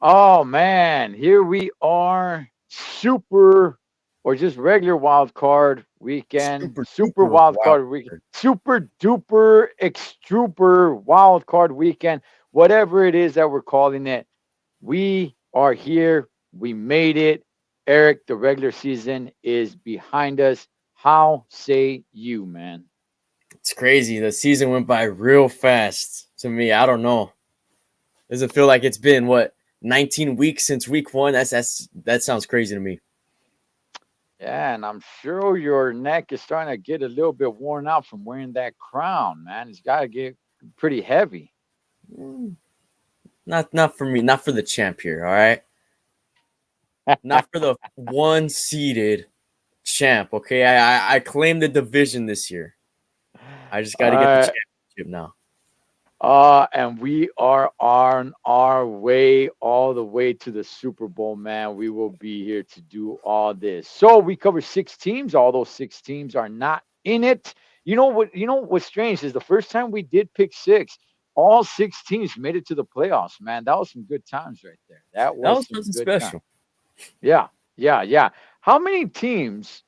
Oh man, here we are. Super or just regular wild card weekend. Super Super duper wild wild card weekend. card. Super duper extruper wild card weekend. Whatever it is that we're calling it. We are here. We made it. Eric, the regular season is behind us. How say you, man? It's crazy. The season went by real fast to me. I don't know. Does it feel like it's been what 19 weeks since week one? That sounds crazy to me. Yeah, and I'm sure your neck is starting to get a little bit worn out from wearing that crown, man. It's got to get pretty heavy. Mm, not for me. Not for the champ here. All right. Not for the one seeded champ. Okay. I claim the division this year. I just got to get the uh, championship now. and we are on our way all the way to the Super Bowl, man. We will be here to do all this. So we cover six teams. All those six teams are not in it. You know what? You know what's strange is the first time we did pick six, all six teams made it to the playoffs, man. That was some good times right there. That That was was some something good times. special. Yeah, yeah. How many teams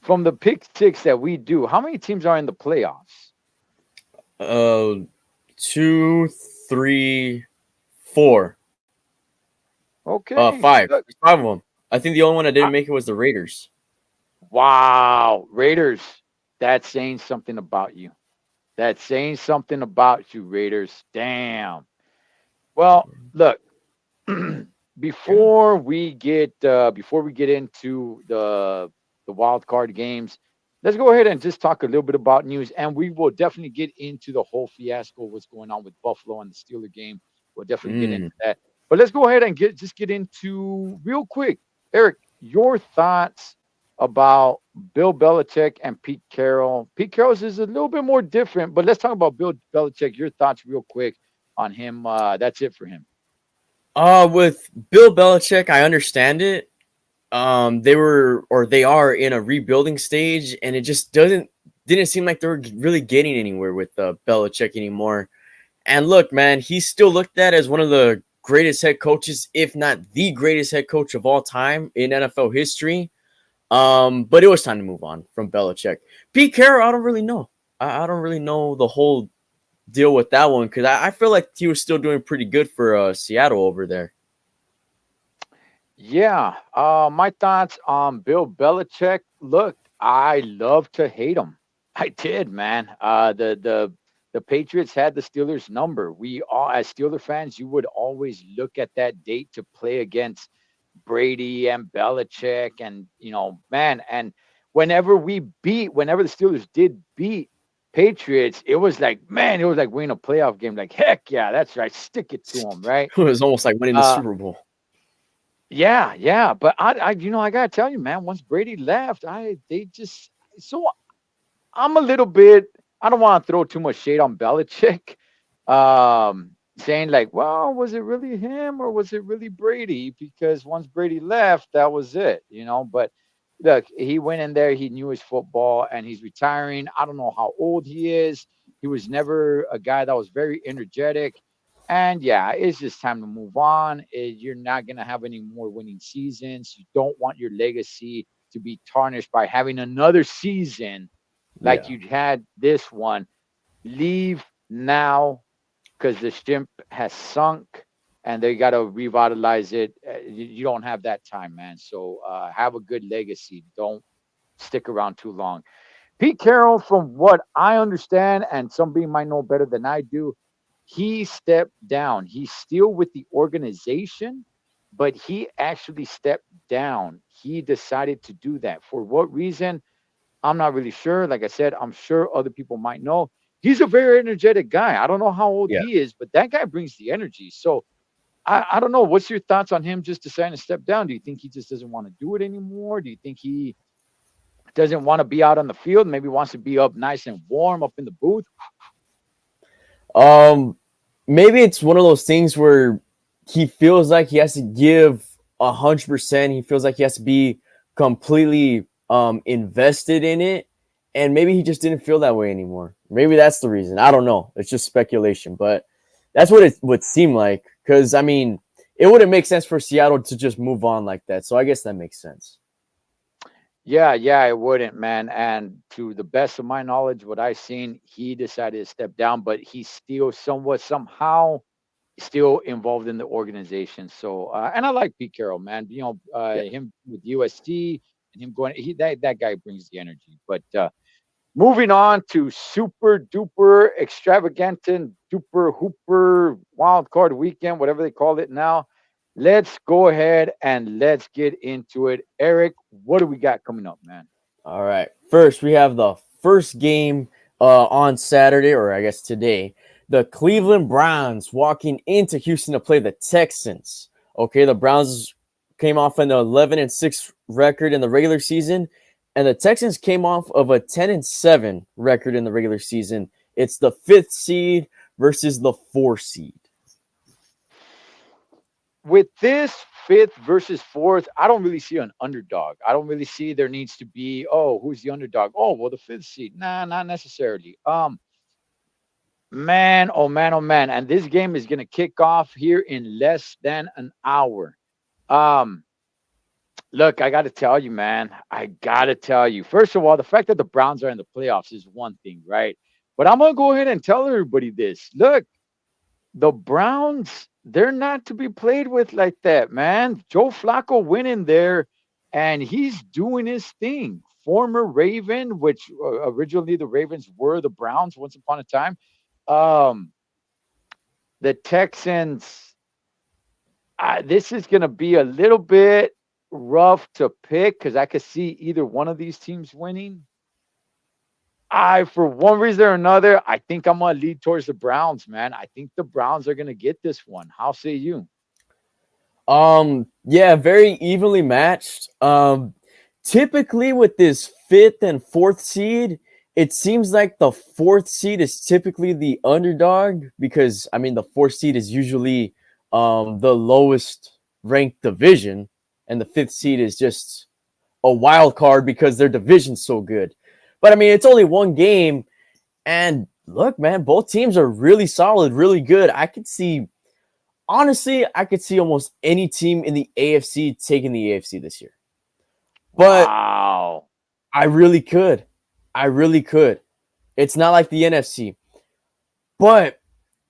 from the pick six that we do? How many teams are in the playoffs? Uh, two, three, four, Okay, five. look, There's five of them. I think the only one that didn't make it was the Raiders. wow, Raiders. That's saying something about you. That's saying something about you, Raiders. Damn. Well, look, Yeah. before we get into the wild card games, let's go ahead and just talk a little bit about news, and we will definitely get into the whole fiasco, what's going on with Buffalo and the Steeler game. We'll definitely get into Mm. that. But let's go ahead and get into real quick, Eric, your thoughts about Bill Belichick and Pete Carroll. Pete Carroll's is a little bit more different, but let's talk about Bill Belichick. Your thoughts real quick on him. That's it for him. With Bill Belichick, I understand it. They were or they are in a rebuilding stage, and it just didn't seem like they were really getting anywhere with Belichick anymore. And look, man, he's still looked at as one of the greatest head coaches, if not the greatest head coach of all time in NFL history. But it was time to move on from Belichick. Pete Carroll, I don't really know. I don't really know the whole deal with that one because I feel like he was still doing pretty good for Seattle over there. Yeah, my thoughts on Bill Belichick. Look, I love to hate him. I did, man. The Patriots had the Steelers number. We all, as Steeler fans, you would always look at that date to play against Brady and Belichick, and man. And whenever the Steelers did beat Patriots, it was like, man, it was like winning a playoff game. Like, heck yeah, that's right. Stick it to them, right? It was almost like winning the Uh, Super Bowl. yeah, but I gotta tell you, man. Once Brady left, they just so I'm a little bit. I don't want to throw too much shade on Belichick, saying like, well, was it really him or was it really Brady? Because once Brady left, that was it, But look, he went in there. He knew his football, and he's retiring. I don't know how old he is. He was never a guy that was very energetic. And yeah, it's just time to move on. You're not going to have any more winning seasons. You don't want your legacy to be tarnished by having another season like Yeah. you had this one. Leave now because the ship has sunk and they got to revitalize it. You don't have that time, man. So have a good legacy. Don't stick around too long. Pete Carroll, from what I understand, and somebody might know better than I do, he stepped down. He's still with the organization, but he actually stepped down. He decided to do that. For what reason? I'm not really sure. Like I said, I'm sure other people might know. He's a very energetic guy. I don't know how old Yeah. he is, but that guy brings the energy. So I don't know. What's your thoughts on him just deciding to step down? Do you think he just doesn't want to do it anymore? Do you think he doesn't want to be out on the field? Maybe wants to be up nice and warm up in the booth? Um, Maybe it's one of those things where he feels like he has to give 100%. He feels like he has to be completely invested in it, and maybe he just didn't feel that way anymore. Maybe that's the reason. I don't know. It's just speculation, but that's what it would seem like. Because I mean, it wouldn't make sense for Seattle to just move on like that. So I guess that makes sense. Yeah, yeah, it wouldn't, man. And to the best of my knowledge, what I've seen, he decided to step down, but he's still somewhat somehow still involved in the organization. So, and I like Pete Carroll, man. Yeah. Him with USC and him going, that guy brings the energy. But moving on to super duper extravagant and duper hooper wild card weekend, whatever they call it now. Let's go ahead and let's get into it. Eric, what do we got coming up, man? All right. First, we have the first game on Saturday, or I guess today. The Cleveland Browns walking into Houston to play the Texans. Okay, the Browns came off an 11-6 record in the regular season, and the Texans came off of a 10-7 record in the regular season. It's the 5th seed versus the 4th seed. With this fifth versus fourth, I don't really see an underdog. I don't really see there needs to be, oh, who's the underdog? Oh, well, the fifth seed. Nah, not necessarily. Man, oh man, oh man. And this game is gonna kick off here in less than an hour. Um, Look, I gotta tell you, man. I gotta tell you. First of all, the fact that the Browns are in the playoffs is one thing, right? But I'm gonna go ahead and tell everybody this. Look, the Browns, they're not to be played with like that, man. Joe Flacco went in there and he's doing his thing. Former Raven, which originally the Ravens were the Browns once upon a time. Um, the Texans, this is going to be a little bit rough to pick because I could see either one of these teams winning. For one reason or another, I think I'm gonna lead towards the Browns, man. I think the Browns are gonna get this one. How say you? Yeah, very evenly matched. Typically with this 5th and 4th seed, it seems like the 4th seed is typically the underdog because I mean the 4th seed is usually the lowest ranked division, and the 5th seed is just a wild card because their division's so good. But I mean, it's only one game, and look, man, both teams are really solid, really good. Honestly, I could see almost any team in the AFC taking the AFC this year. But Wow. I really could. I really could. It's not like the NFC. But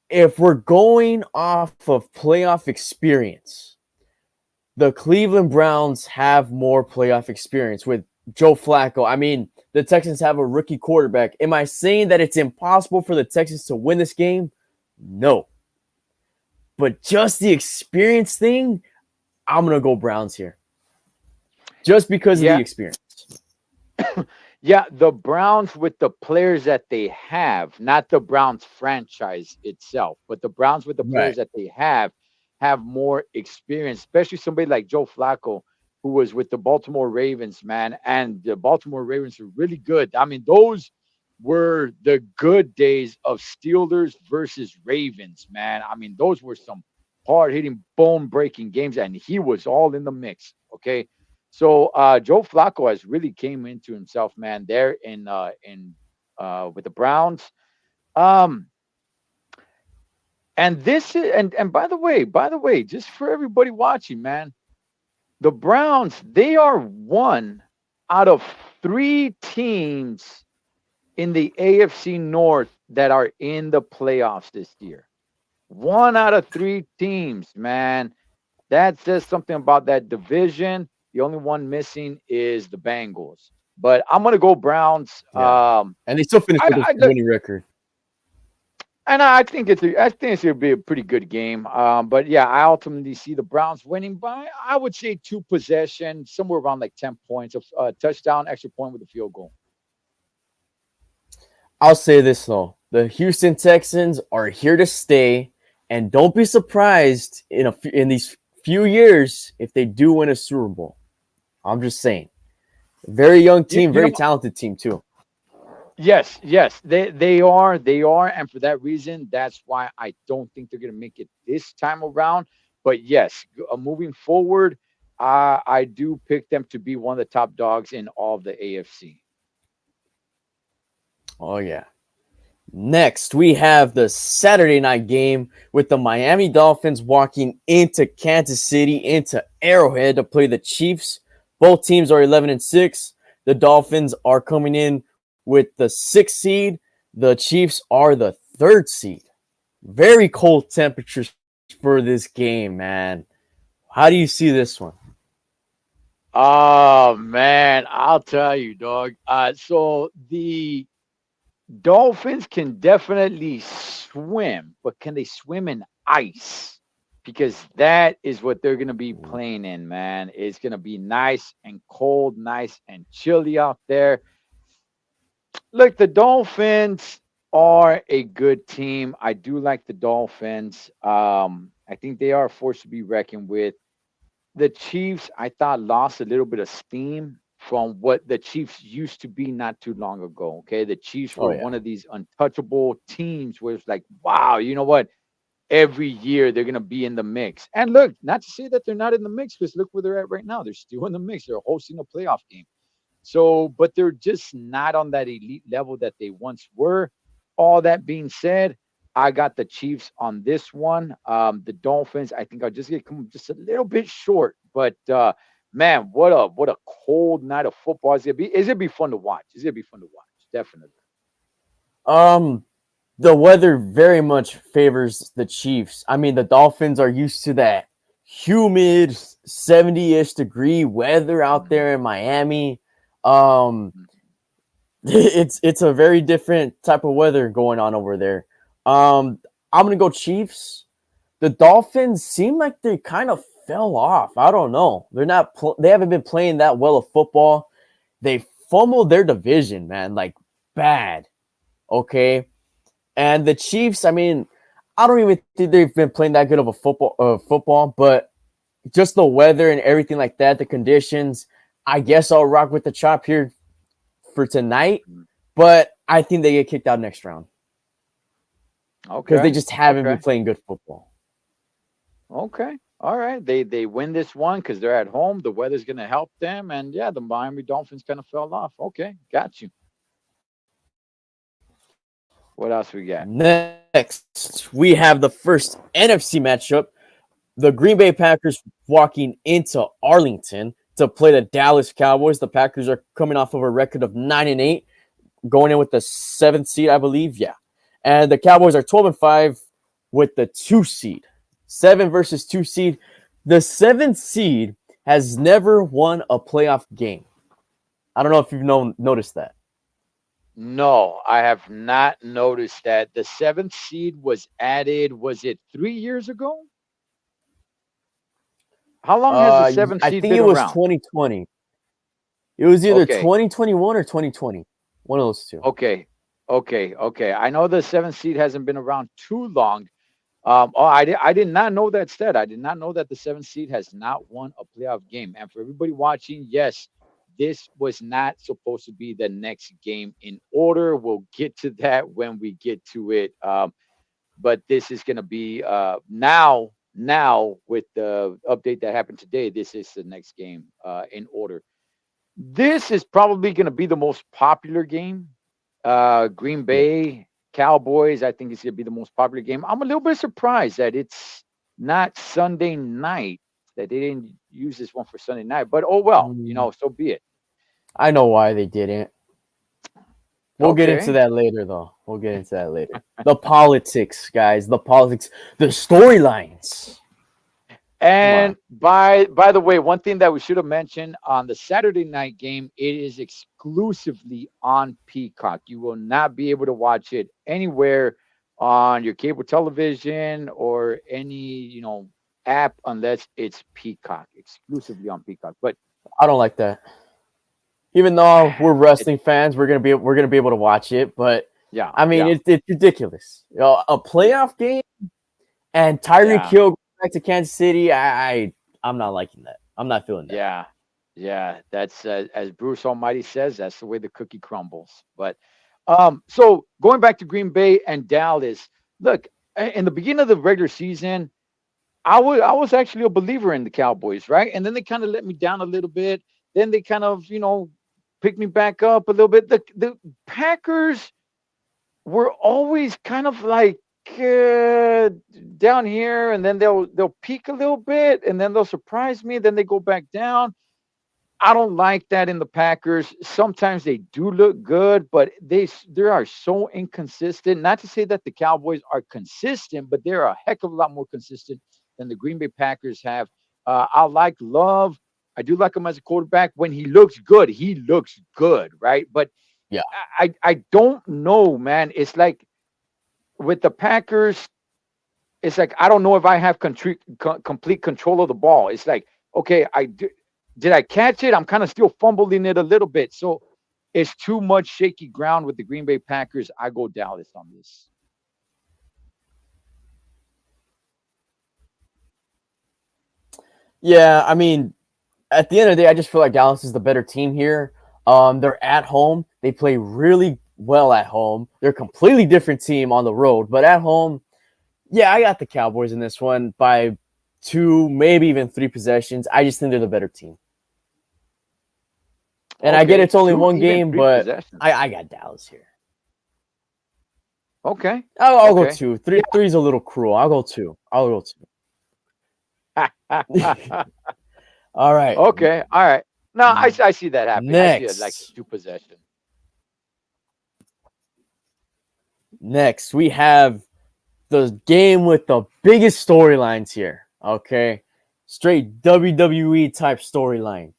if we're going off of playoff experience, the Cleveland Browns have more playoff experience with Joe Flacco. I mean, the Texans have a rookie quarterback. Am I saying that it's impossible for the Texans to win this game? No. But just the experience thing, I'm going to go Browns here. Just because of Yeah, the experience. yeah, the Browns with the players that they have, not the Browns franchise itself, but the Browns with the Right. players that they have more experience, especially somebody like Joe Flacco, who was with the Baltimore Ravens, man. And the Baltimore Ravens are really good. I mean, those were the good days of Steelers versus Ravens, man. I mean, those were some hard hitting, bone breaking games, and he was all in the mix. Okay. So Joe Flacco has really came into himself, man, there in with the Browns. Um, and this is and by the way, just for everybody watching, man, the Browns, they are one out of three teams in the AFC North that are in the playoffs this year. One out of three teams, man. That says something about that division. The only one missing is the Bengals. But I'm gonna go Browns. Yeah. And they still finished with a Look, winning record. and I think it's gonna be a pretty good game. But yeah, I ultimately see the Browns winning by, I would say, two possession, somewhere around like 10 points, a touchdown, extra point with a field goal. I'll say this, though. The Houston Texans are here to stay. And don't be surprised in these few years if they do win a Super Bowl. I'm just saying. Very young You, team, you very know, talented team, too. yes, they are, and for that reason, that's why I don't think they're gonna make it this time around. But yes, moving forward, I do pick them to be one of the top dogs in all of the AFC. Oh, yeah. Next, we have the Saturday night game with the Miami Dolphins walking into Kansas City, into Arrowhead to play the Chiefs. Both teams are 11-6. The Dolphins are coming in with the 6th seed. The Chiefs are the 3rd seed. Very cold temperatures for this game, man. How do you see this one? Oh man, I'll tell you, dog. So the Dolphins can definitely swim, but can they swim in ice? Because that is what they're gonna be playing in, man. It's gonna be nice and cold, nice and chilly out there. Look, the Dolphins are a good team. I do like the Dolphins. I think they are a force to be reckoned with. The Chiefs, I thought, lost a little bit of steam from what the Chiefs used to be not too long ago. Okay. The Chiefs Oh were yeah. one of these untouchable teams where it's like, wow, you know what? Every year they're going to be in the mix. And look, not to say that they're not in the mix, because look where they're at right now. They're still in the mix. They're hosting a playoff game. So, but they're just not on that elite level that they once were. All that being said, I got the Chiefs on this one. The Dolphins, I think I'll just get come just a little bit short. But man, what a cold night of football is it be? Is it be fun to watch? Is it be fun to watch? Definitely. Um, the weather very much favors the Chiefs. I mean, the Dolphins are used to that humid 70-ish degree weather out Mhm, there in Miami. Um, mhm, it's a very different type of weather going on over there. I'm gonna go Chiefs. The Dolphins seem like they kind of fell off. I don't know. They haven't been playing that well of football. They fumbled their division, man, like bad. Okay, and the Chiefs, I mean, I don't even think they've been playing that good of a football, but just the weather and everything like that, the conditions. I guess I'll rock with the chop here for tonight, mhm. but I think they get kicked out next round because they Okay. just haven't been Okay. playing good football. Okay. All right. They win this one because they're at home. The weather's gonna help them. And yeah, the Miami Dolphins kind of fell off. Okay, got you. What else we got? Next, we have the first NFC matchup. The Green Bay Packers walking into Arlington to play the Dallas Cowboys. The Packers are coming off of a record of 9-8, going in with the 7th seed, I believe. Yeah. And the Cowboys are 12-5 with the 2 seed. 7 versus 2 seed. The 7th seed has never won a playoff game. I don't know if you've noticed that. No, I have not noticed that. The seventh seed was added, was it 3 years ago? How long has the seventh I seed think been it was around? 2020. It was either Okay, 2021 or 2020. One of those two. okay, okay. I know the seventh seed hasn't been around too long. Oh, I did not know that stat. I did not know that the seventh seed has not won a playoff game. And for everybody watching, yes, this was not supposed to be the next game in order. We'll get to that when we get to it. But this is going to be now with the update that happened today. This is the next game in order. This is probably going to be the most popular game. Green Yeah. Bay Cowboys, I think it's going to be the most popular game. I'm a little bit surprised that it's not Sunday night, that they didn't use this one for Sunday night, but oh well, Mm, so be it. I know why they didn't. We'll get into Okay. that later, though. We'll get into that later. The politics, guys. The politics. The storylines. Come on. And by the way, one thing that we should have mentioned on the Saturday night game, it is exclusively on Peacock. You will not be able to watch it anywhere on your cable television or any, app unless it's Peacock, exclusively on Peacock. But I don't like that. Even though we're it, wrestling fans, we're gonna be able to watch it. But yeah, I mean, yeah, it's ridiculous. A playoff game and Tyreek yeah. Hill going back to Kansas City. I'm not liking that. I'm not feeling that. Yeah, yeah. That's as Bruce Almighty says. That's the way the cookie crumbles. But so going back to Green Bay and Dallas. Look, in the beginning of the regular season, I was actually a believer in the Cowboys, right? And then they kind of let me down a little bit. Then they kind of picked me back up a little bit. The Packers. we're always kind of like down here, and then they'll peak a little bit, and then they'll surprise me. Then they go back down. I don't like that in the Packers. Sometimes they do look good, but they are so inconsistent. Not to say that the Cowboys are consistent, but they're a heck of a lot more consistent than the Green Bay Packers have. I like Love. I do like him as a quarterback. When he looks good, right? But Yeah. I don't know, man. It's like with the Packers, it's like I don't know if I have complete control of the ball. It's like, okay, did I catch it? I'm kind of still fumbling it a little bit. So it's too much shaky ground with the Green Bay Packers. I go Dallas on this. Yeah, I mean, at the end of the day, I just feel like Dallas is the better team here. They're at home. They play really well at home. They're a completely different team on the road, but at home, yeah, I got the Cowboys in this one by 2, maybe even 3 possessions. I just think they're the better team. And I get Okay, it's only two, one even game, three but possessions. I got Dallas here. Okay, I'll go okay. 2. Three's a little cruel. I'll go 2. I'll go 2. All right. Okay, all right. No, I see that happening. I see it like Next. two possession. Next, we have the game with the biggest storylines here. Okay. Straight WWE type storyline.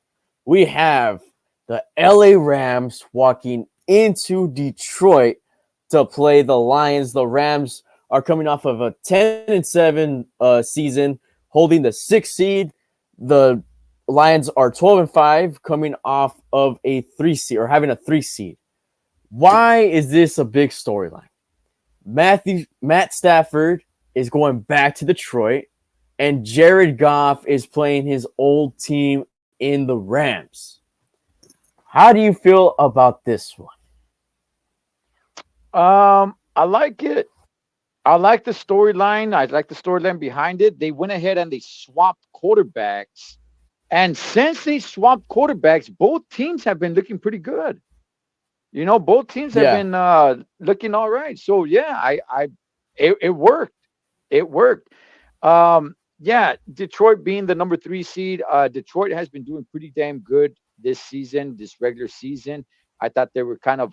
We have the LA Rams walking into Detroit to play the Lions. The Rams are coming off of a 10-7 season, holding the 6th seed. The Lions are 12-5, coming off of a 3 seed or having a 3 seed. Why is this a big storyline? Matt Stafford is going back to Detroit, and Jared Goff is playing his old team in the Rams. How do you feel about this one? I like it. I like the storyline. I like the storyline behind it. They went ahead and they swapped quarterbacks. And since they swapped quarterbacks, both teams have been looking pretty good. Both teams have Yeah. been looking all right. So yeah, it worked. It worked. Yeah, Detroit being the number 3 seed, Detroit has been doing pretty damn good this season, this regular season. I thought they were kind of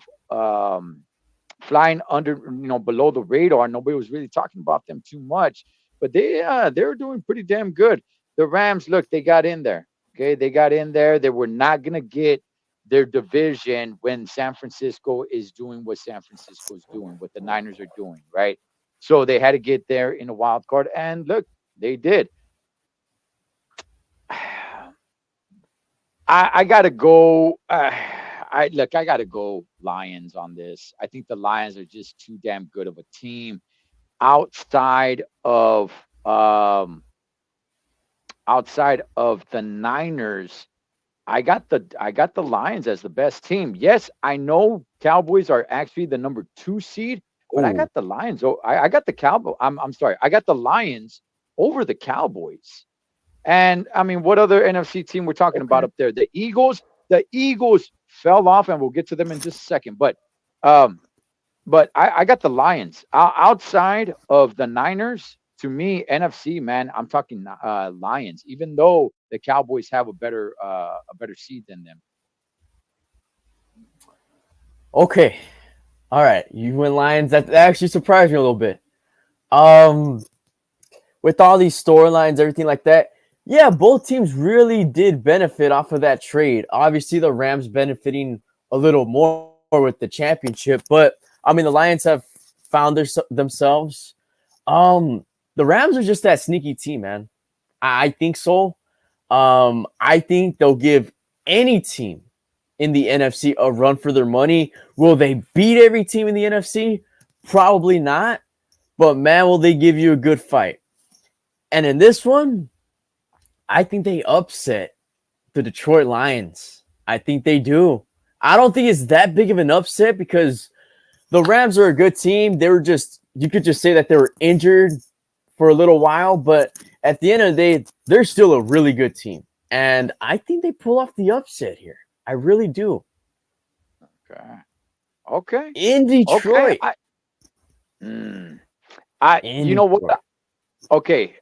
flying under, below the radar. Nobody was really talking about them too much, but they're doing pretty damn good. The Rams, look, they got in there. Okay, they got in there. They were not gonna get their division when San Francisco is doing what San Francisco is doing, what the Niners are doing, right? So they had to get there in a wild card, and look, they did. I gotta go. I gotta go Lions on this. I think the Lions are just too damn good of a team. Outside of um, outside of the Niners, I got the Lions as the best team. Yes, I know Cowboys are actually the number 2 seed, but I Oh, got the Lions. Oh, I got the Cowboy. I'm sorry. I got the Lions over the Cowboys. And I mean, what other NFC team we're talking about okay. up there? The Eagles. The Eagles fell off, and we'll get to them in just a second. Um, but I got the Lions outside of the Niners. To me, NFC man, I'm talking Lions. Even though the Cowboys have a better seed than them. Okay. All right. You win Lions. That actually surprised me a little bit. Um, with all these storylines, everything like that. Yeah, both teams really did benefit off of that trade. Obviously, the Rams benefiting a little more with the championship, but I mean, the Lions have found themselves. The Rams are just that sneaky team, man. I think so. I think they'll give any team in the NFC a run for their money. Will they beat every team in the NFC? Probably not. But man, will they give you a good fight? And in this one, I think they upset the Detroit Lions. I think they do. I don't think it's that big of an upset because the Rams are a good team. They were just, you could just say that they were injured for a little while, but at the end of the day, they're still a really good team. And I think they pull off the upset here. I really do. Okay. Okay. In Okay. Detroit. Mm. in You know what? Detroit. Okay,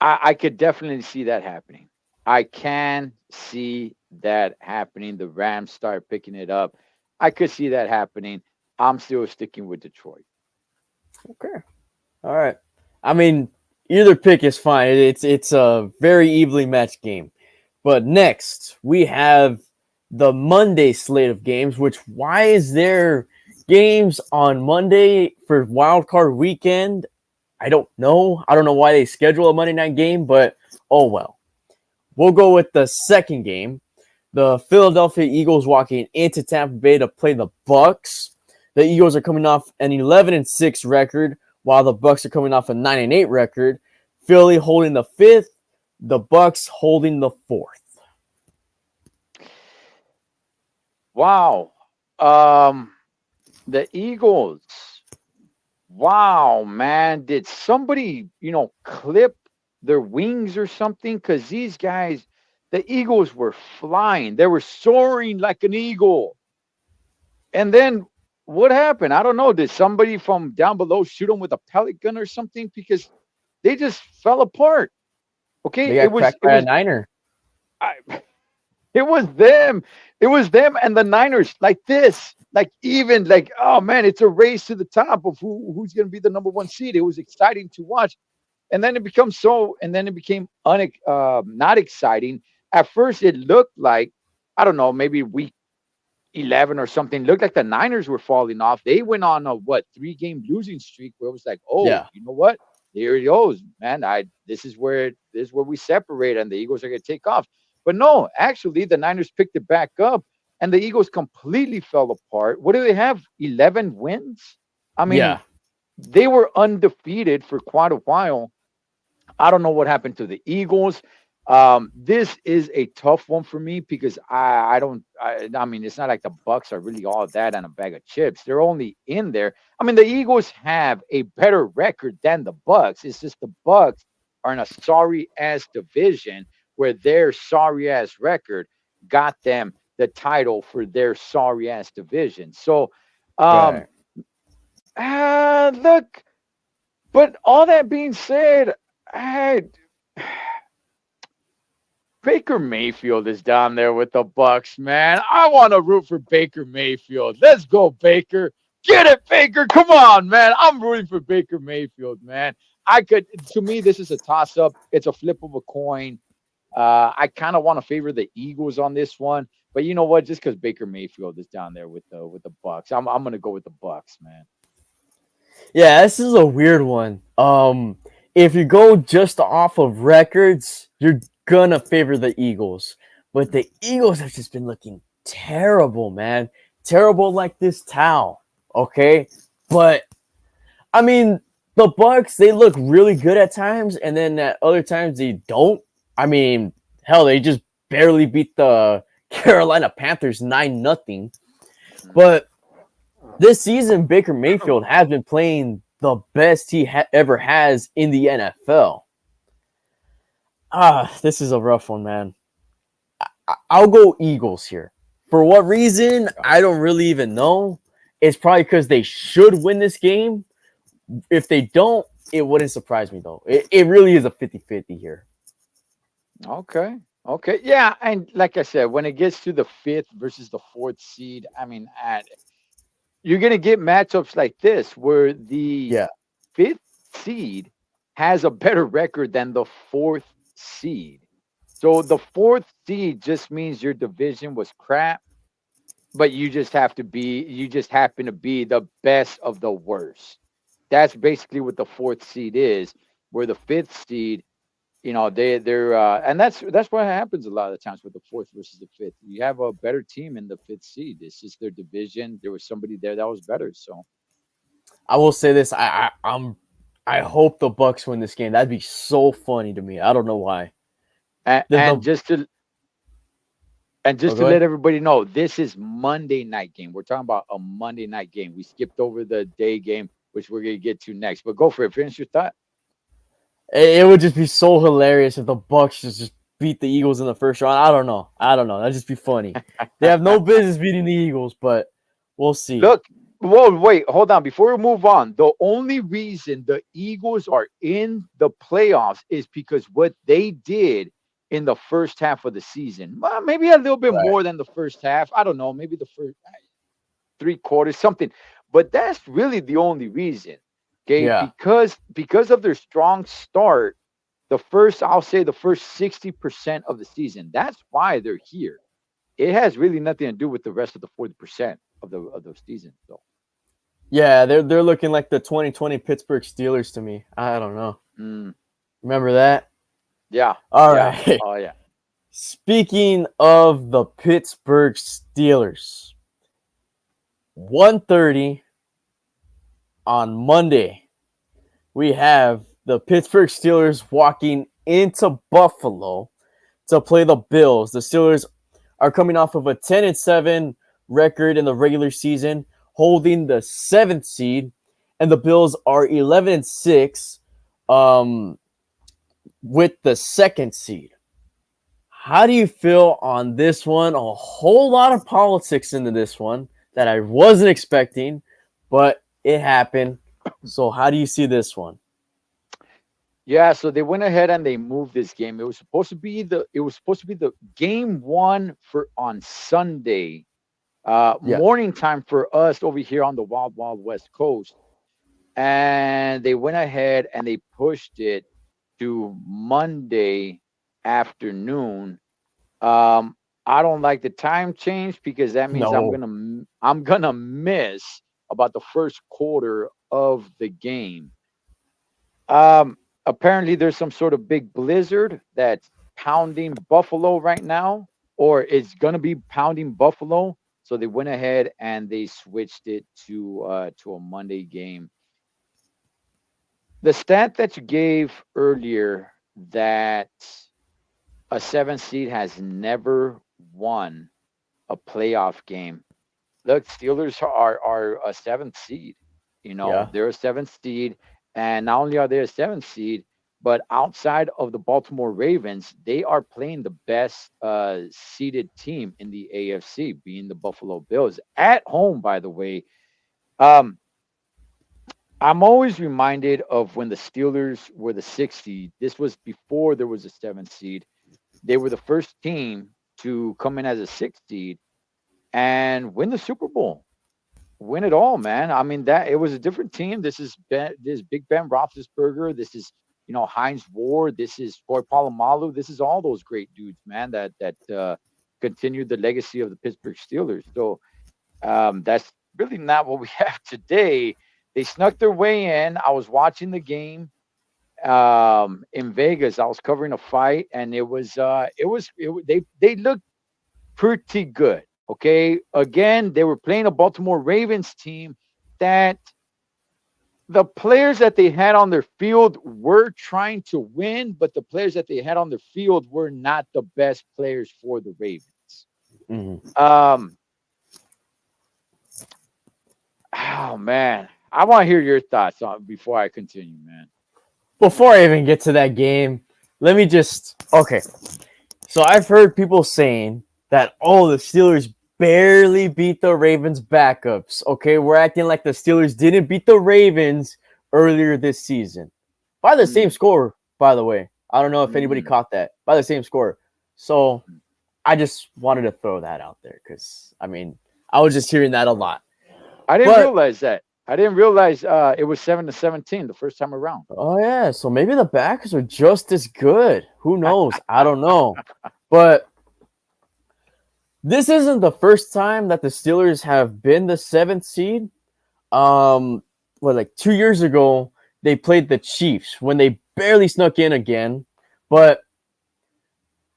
I could definitely see that happening. I can see that happening. The Rams start picking it up. I could see that happening. I'm still sticking with Detroit. Okay. All right. I mean, either pick is fine. It's a very evenly matched game. But next, we have the Monday slate of games, which why is there games on Monday for Wild Card weekend? I don't know. I don't know why they schedule a Monday night game, but oh well. We'll go with the second game. The Philadelphia Eagles walking into Tampa Bay to play the Bucks. The Eagles are coming off an 11-6 record, while the Bucks are coming off a 9-8 record. Philly holding the fifth, the Bucks holding the fourth. Wow. Um, the Eagles. Wow, man. Did somebody, clip their wings or something? Because these guys, the Eagles were flying. They were soaring like an eagle. And then what happened? I don't know. Did somebody from down below shoot them with a pellet gun or something? Because they just fell apart. Okay. They It got was, cracked it by a was, Niner. I, it was them. It was them and the Niners like this. Like even like, oh man, it's a race to the top of who's going to be the number one seed. It was exciting to watch, and then it becomes and then it became not exciting. At first, it looked like, I don't know, maybe week 11 or something. Looked like the Niners were falling off. They went on a 3-game losing streak where it was like, oh, Yeah. you know what? Here it goes, man. This is where we separate, and the Eagles are going to take off. But no, actually, the Niners picked it back up, and the Eagles completely fell apart. What do they have? 11 wins. I mean, Yeah. they were undefeated for quite a while. I don't know what happened to the Eagles. This is a tough one for me because I mean it's not like the Bucks are really all that and a bag of chips. They're only in there. I mean the Eagles have a better record than the Bucks. It's just the Bucks are in a sorry ass division where their sorry ass record got them the title for their sorry ass division. So um Right. look, but all that being said, I Baker Mayfield is down there with the Bucks, man. I want to root for Baker Mayfield. Let's go, Baker. Get it, Baker. Come on, man. I'm rooting for Baker Mayfield, man. To me, this is a toss up. It's a flip of a coin. I kind of want to favor the Eagles on this one, but you know what? Just because Baker Mayfield is down there with the Bucks, I'm gonna go with the Bucks, man. Yeah, this is a weird one. If you go just off of records, you're gonna favor the Eagles. But the Eagles have just been looking terrible, man. Terrible like this towel. Okay? But I mean, the Bucks, they look really good at times, and then at other times they don't. I mean, hell, they just barely beat the Carolina Panthers 9-0. But this season, Baker Mayfield has been playing the best he ever has in the NFL. This is a rough one, man. I'll go Eagles here. For what reason? I don't really even know. It's probably because they should win this game. If they don't, it wouldn't surprise me, though. It really is a 50-50 here. Okay. Okay. Yeah. And like I said, when it gets to the fifth versus the fourth seed, I mean, you're going to get matchups like this where the Yeah. fifth seed has a better record than the fourth seed. So the fourth seed just means your division was crap, but you just happen to be the best of the worst. That's basically what the fourth seed is, where the fifth seed, and that's what happens a lot of the times with the fourth versus the fifth. You have a better team in the fifth seed. It's just their division. There was somebody there that was better. So I will say this. I hope the Bucks win this game. That'd be so funny to me. I don't know why. and, The, and the just to and oh, just go to ahead. let everybody know, this is Monday night game. We're talking about a Monday night game. We skipped over the day game, which we're gonna get to next. But go for it. Finish your thought. It would just be so hilarious if the Bucks just beat the Eagles in the first round. I don't know. That'd just be funny. They have no business beating the Eagles, but we'll see. Look, Whoa, wait, hold on. Before we move on, the only reason the Eagles are in the playoffs is because what they did in the first half of the season. Well, maybe a little bit Right. more than the first half. I don't know. Maybe the first three quarters, something. But that's really the only reason. Okay, Yeah. because of their strong start, I'll say the first 60% of the season. That's why they're here. It has really nothing to do with the rest of the 40% of the season. So. Yeah, they're looking like the 2020 Pittsburgh Steelers to me. I don't know. Mm. Remember that? Yeah, All yeah. right. Oh yeah. Speaking of the Pittsburgh Steelers, 1:30 on Monday, we have the Pittsburgh Steelers walking into Buffalo to play the Bills. The Steelers are coming off of a 10-7 record in the regular season, holding the 7th seed, and the Bills are 11-6 with the 2nd seed. How do you feel on this one? A whole lot of politics into this one that I wasn't expecting, but it happened. So how do you see this one? Yeah, so they went ahead and they moved this game. It was supposed to be the game one for on Sunday, Yeah. morning time for us over here on the Wild Wild West Coast. And they went ahead and they pushed it to Monday afternoon. I don't like the time change because that means No. I'm gonna miss about the first quarter of the game. Apparently there's some sort of big blizzard that's pounding Buffalo right now, or it's gonna be pounding Buffalo. So they went ahead and they switched it to a Monday game. The stat that you gave earlier that a seven seed has never won a playoff game. Look, Steelers are a seventh seed. You know, Yeah. they're a seventh seed, and not only are they a seventh seed, but outside of the Baltimore Ravens, they are playing the best seeded team in the AFC, being the Buffalo Bills at home. By the way, um, I'm always reminded of when the Steelers were the sixth seed. This was before there was a seventh seed. They were the first team to come in as a sixth seed and win the Super Bowl, win it all, man. I mean, that it was a different team. This Big Ben Roethlisberger. This is Heinz Ward. This is Troy Polamalu. This is all those great dudes, man. That continued the legacy of the Pittsburgh Steelers. So that's really not what we have today. They snuck their way in. I was watching the game in Vegas. I was covering a fight, and they looked pretty good. Okay. Again, they were playing a Baltimore Ravens team that the players that they had on their field were trying to win, but the players that they had on their field were not the best players for the Ravens. Mhm. Oh man, I want to hear your thoughts on before I continue, man. Before I even get to that game, let me just okay. So I've heard people saying that the Steelers barely beat the Ravens backups. Okay, we're acting like the Steelers didn't beat the Ravens earlier this season by the same Mm, score. By the way, I don't know if anybody mm, caught that by the same score. So I just wanted to throw that out there because I mean I was just hearing that a lot. I didn't But realize that. I didn't realize it was 7-17 the first time around. oh yeah, so maybe the backers are just as good. Who knows? I don't know. But this isn't the first time that the Steelers have been the 7th seed. Like 2 years ago, they played the Chiefs when they barely snuck in again. But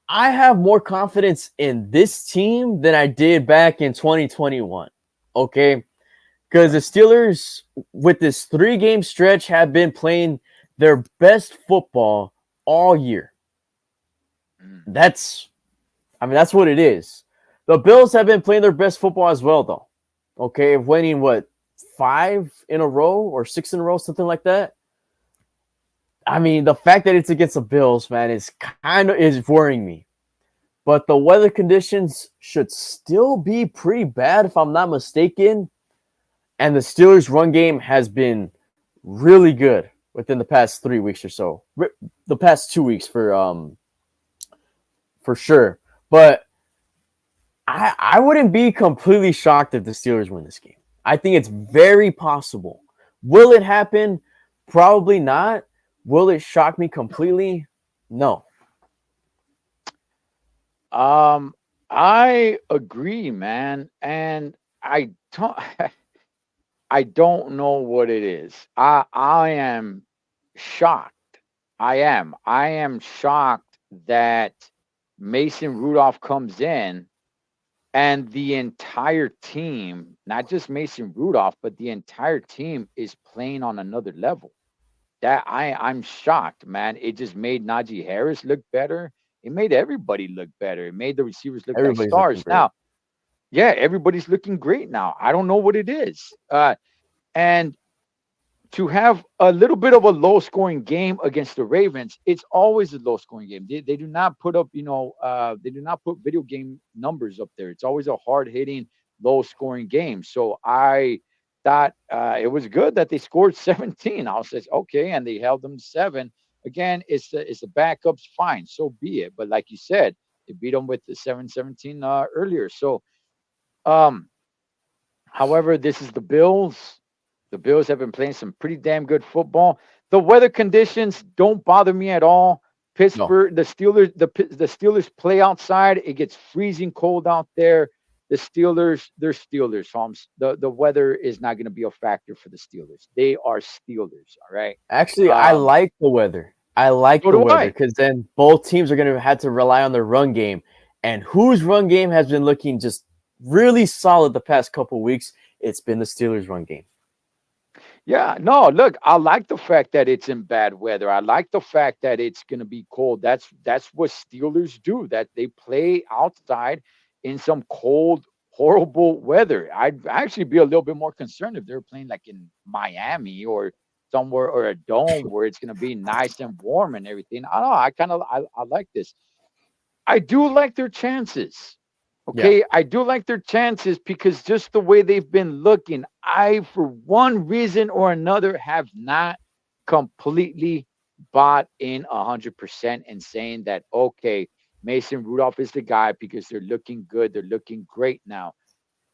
I have more confidence in this team than I did back in 2021. Okay? Because the Steelers, with this 3-game stretch, have been playing their best football all year. Mm. That's what it is. The Bills have been playing their best football as well, though. Okay, winning what 5 in a row or 6 in a row, something like that. I mean, the fact that it's against the Bills, man, is worrying me. But the weather conditions should still be pretty bad, if I'm not mistaken. and the Steelers' run game has been really good within the past 3 weeks or so. The past 2 weeks for sure. But I wouldn't be completely shocked if the Steelers win this game. I think it's very possible. Will it happen? Probably not. Will it shock me completely? No. I agree, man, and I don't. I don't know what it is. I am shocked. I am shocked that Mason Rudolph comes in and the entire team, not just Mason Rudolph, but the entire team is playing on another level. That I'm shocked, man. It just made Najee Harris look better. It made everybody look better. It made the receivers look like Everybody's looking stars. great. Now, yeah, everybody's looking great now. I don't know what it is. And to have a little bit of a low scoring game against the Ravens, it's always a low scoring game. They do not put up, they do not put video game numbers up there. It's always a hard hitting, low scoring game. So I thought it was good that they scored 17. I was like, okay, and they held them to 7. Again, it's the backups, fine, so be it. But like you said, they beat them with the 7-17 earlier. So um however, this is the Bills. The Bills have been playing some pretty damn good football. The weather conditions don't bother me at all. No. Pittsburgh, the Steelers play outside. It gets freezing cold out there. The Steelers, they're Steelers, Holmes. The weather is not going to be a factor for the Steelers. They are Steelers, all right. Actually, I Um, like the weather. I like so the do weather I. because then both teams are going to have to rely on their run game. And whose run game has been looking just really solid the past couple weeks? It's been the Steelers' run game. Yeah, no, look, I like the fact that it's in bad weather. I like the fact that it's going to be cold. That's what Steelers do. That they play outside in some cold, horrible weather. I'd actually be a little bit more concerned if they're playing like in Miami or somewhere or a dome where it's going to be nice and warm and everything. I don't know. I like this. I do like their chances. Yeah. Okay, I do like their chances because just the way they've been looking, I, for one reason or another, have not completely bought in 100% and saying that, okay, Mason Rudolph is the guy because they're looking good. They're looking great now.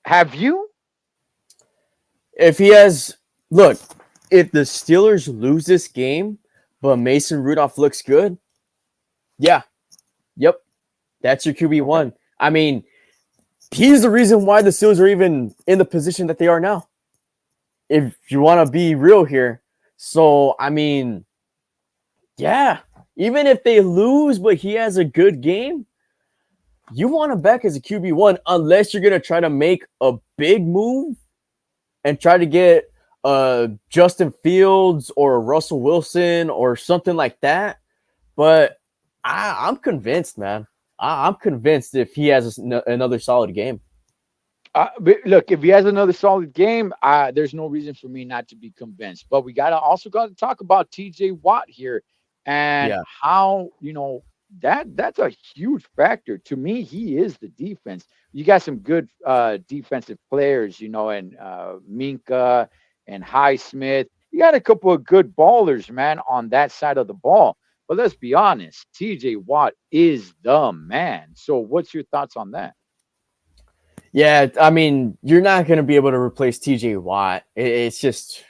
Have you? If he has, look, if the Steelers lose this game, but Mason Rudolph looks good, yeah, yep, that's your QB Okay. one. I mean, he's the reason why the Steelers are even in the position that they are now. If you want to be real here, so I mean, yeah, even if they lose, but he has a good game, you want him back as a QB one, unless you're gonna try to make a big move and try to get Justin Fields or a Russell Wilson or something like that. But I'm convinced, man. I'm convinced if he has another solid game. But look, if he has another solid game, there's no reason for me not to be convinced. But we got to talk about T.J. Watt here and Yeah. how that's a huge factor to me. He is the defense. You got some good defensive players, and Minka and Highsmith. You got a couple of good ballers, man, on that side of the ball. But let's be honest, T.J. Watt is the man. So, what's your thoughts on that? Yeah, I mean, you're not going to be able to replace TJ Watt. It's just,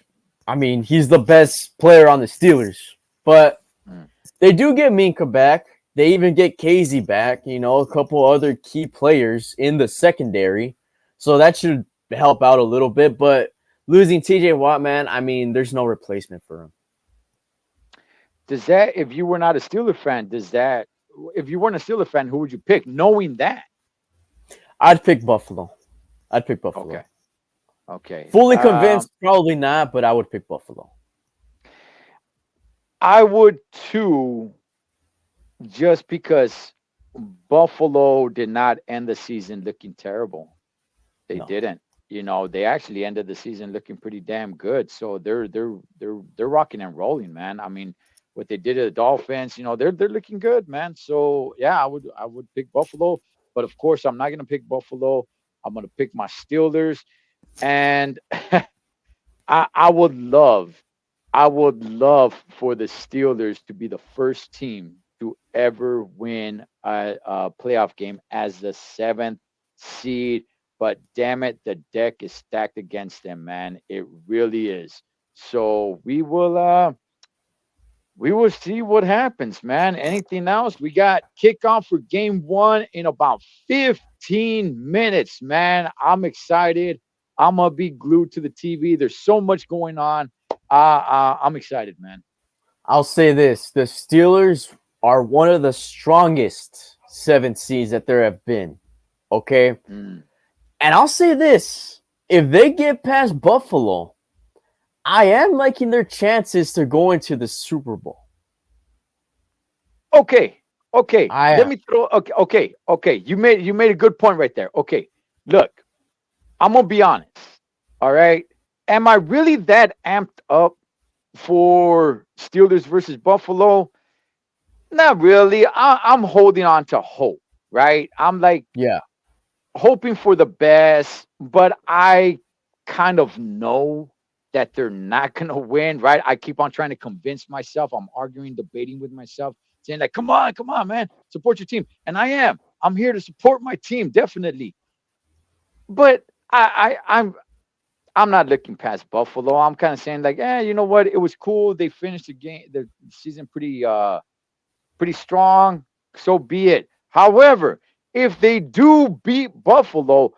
I mean, he's the best player on the Steelers. But Mm. they do get Minka back. They even get Casey back, a couple other key players in the secondary. So that should help out a little bit. But losing TJ Watt, man, I mean, there's no replacement for him. Does that, if you were not a Steeler fan, if you weren't a Steeler fan, who would you pick, knowing that? I'd pick Buffalo. I'd pick Buffalo. Okay. Okay. Fully convinced, probably not, but I would pick Buffalo. I would too, just because Buffalo did not end the season looking terrible. They No. didn't. They actually ended the season looking pretty damn good. So they're rocking and rolling, man. I mean, what they did to the Dolphins, they're looking good, man. So yeah, I would pick Buffalo, but of course I'm not gonna pick Buffalo. I'm gonna pick my Steelers, and I I would love for the Steelers to be the first team to ever win a playoff game as the seventh seed. But damn it, the deck is stacked against them, man. It really is. So we will see what happens, man. Anything else? We got kickoff for game one in about 15 minutes, man. I'm excited. I'm gonna be glued to the TV. There's so much going on. I'm excited, man. I'll say this: the Steelers are one of the strongest seven seeds that there have been. Okay, Mm. and I'll say this: if they get past Buffalo, I am liking their chances to go into the Super Bowl. Okay, okay. I Let am. me throw. Okay, okay, okay. You made a good point right there. Okay, look, I'm gonna be honest. All right, am I really that amped up for Steelers versus Buffalo? Not really. I'm holding on to hope, right? I'm like Yeah, hoping for the best, but I kind of know that they're not going to win, right? I keep on trying to convince myself. I'm arguing, debating with myself, saying, like, come on, man, support your team. And I am. I'm here to support my team, definitely. But I'm not looking past Buffalo. I'm kind of saying, like, you know what? It was cool. They finished the season pretty strong. So be it. However, if they do beat Buffalo,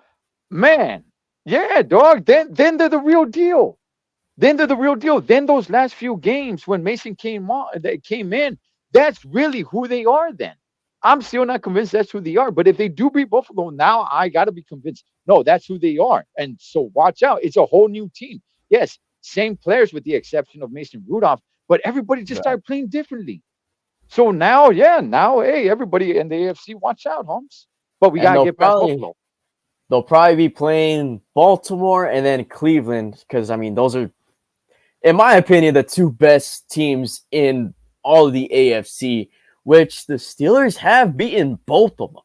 man, yeah, dog, then they're the real deal. Then they're the real deal. Then those last few games when Mason came in, that's really who they are then. I'm still not convinced that's who they are. But if they do beat Buffalo, now I gotta be convinced. No, that's who they are. And so watch out. It's a whole new team. Yes, same players with the exception of Mason Rudolph, but everybody just right. started playing differently. So now, yeah, now, hey, everybody in the AFC, watch out, Holmes. But we And gotta get past Buffalo. they'll probably be playing Baltimore and then Cleveland because I mean those are, in my opinion, the two best teams in all of the AFC, which the Steelers have beaten both of them.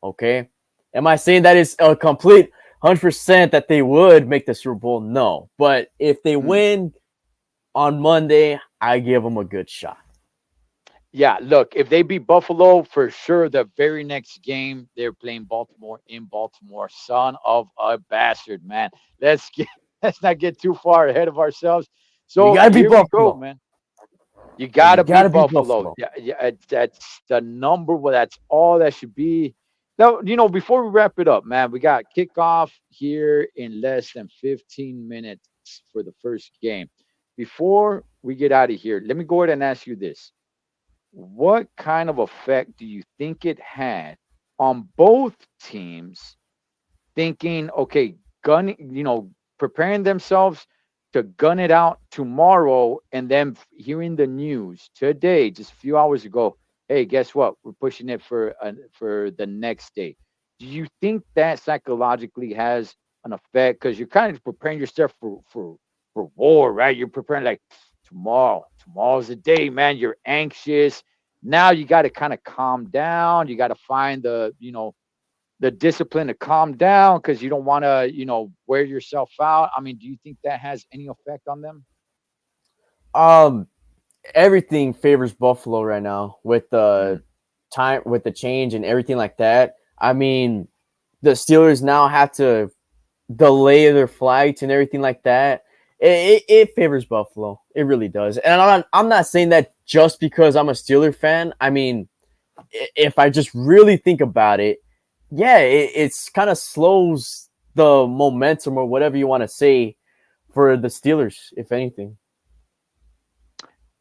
Okay. Am I saying that is a complete 100% that they would make the Super Bowl? No. But if they Mm. win on Monday, I give them a good shot. Yeah, look, if they beat Buffalo, for sure, the very next game they're playing Baltimore in Baltimore. Son of a bastard, man. Let's get let's not get too far ahead of ourselves. We So got to beat here we go, Buffalo. man. You We gotta got to beat beat Buffalo. Buffalo. Yeah, yeah, that's the number. Well, that's all that should be. Now, before we wrap it up, man, we got kickoff here in less than 15 minutes for the first game. Before we get out of here, let me go ahead and ask you this: what kind of effect do you think it had on both teams thinking, okay, preparing themselves to gun it out tomorrow, and then hearing the news today, just a few hours ago, hey, guess what? We're pushing it for the next day. Do you think that psychologically has an effect? Because you're kind of preparing yourself for war, right? You're preparing like tomorrow's the day, man. You're anxious. Now you got to kind of calm down. You got to find the discipline to calm down because you don't want to, wear yourself out. I mean, do you think that has any effect on them? Um, Everything favors Buffalo right now with Mm. the time, with the change and everything like that. I mean, the Steelers now have to delay their flights and everything like that. It favors Buffalo. It really does. And I'm not saying that just because I'm a Steeler fan. I mean, if I just really think about it, yeah, it's kind of slows the momentum or whatever you want to say for the Steelers, if anything,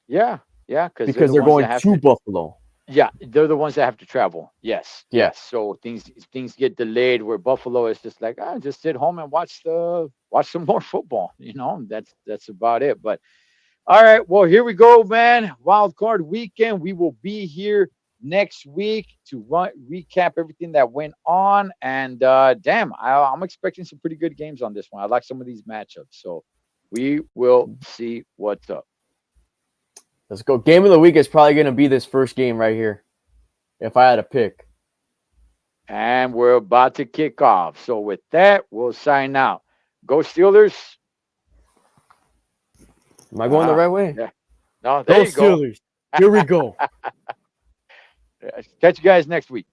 Yeah, yeah, because they're because the they're ones that going have to to. Buffalo. Yeah, they're the ones that have to travel. Yes, Yeah. yes. So things get delayed. Where Buffalo is just like, just sit home and watch some more football. That's about it. But all right, well, here we go, man. Wild card weekend. We will be here next week to recap everything that went on. And damn, I'm expecting some pretty good games on this one. I like some of these matchups. So we will see what's up. Let's go. Game of the week is probably going to be this first game right here, if I had to pick. And we're about to kick off. So with that, we'll sign out. Go Steelers. Am I going the right way? Yeah. No, Go there you go. Steelers. Here we go. Catch you guys next week.